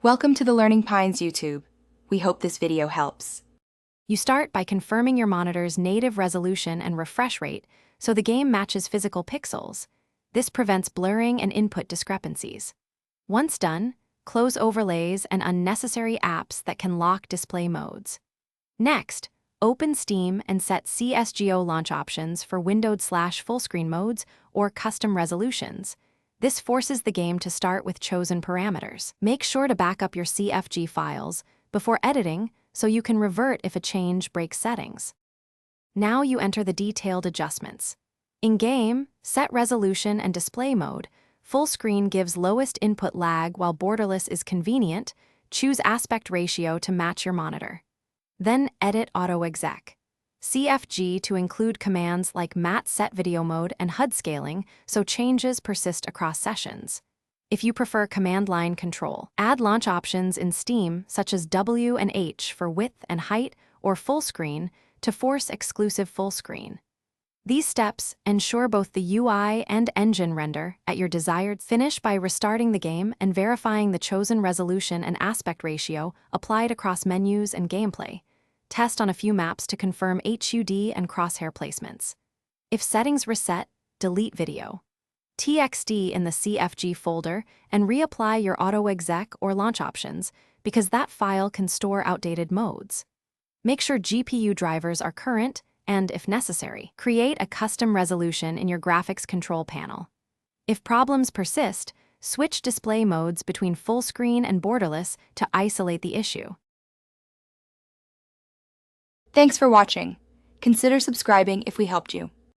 Welcome to the Learning Pines YouTube. We hope this video helps. You start by confirming your monitor's native resolution and refresh rate so the game matches physical pixels. This prevents blurring and input discrepancies. Once done, close overlays and unnecessary apps that can lock display modes. Next, open Steam and set Csgo launch options for windowed/full-screen modes or custom resolutions. This forces the game to start with chosen parameters. Make sure to back up your CFG files before editing so you can revert if a change breaks settings. Now you enter the detailed adjustments. In-game, set resolution and display mode. Full screen gives lowest input lag while borderless is convenient. Choose aspect ratio to match your monitor. Then edit auto exec. CFG to include commands like matte set video mode and HUD scaling so changes persist across sessions. If you prefer command line control, add launch options in Steam such as W and H for width and height or full screen to force exclusive full screen. These steps ensure both the UI and engine render at your desired. Finish by restarting the game and verifying the chosen resolution and aspect ratio applied across menus and gameplay. Test on a few maps to confirm HUD and crosshair placements. If settings reset, delete video. TXT in the CFG folder and reapply your auto exec or launch options because that file can store outdated modes. Make sure GPU drivers are current and, if necessary, create a custom resolution in your graphics control panel. If problems persist, switch display modes between full screen and borderless to isolate the issue. Thanks for watching. Consider subscribing if we helped you.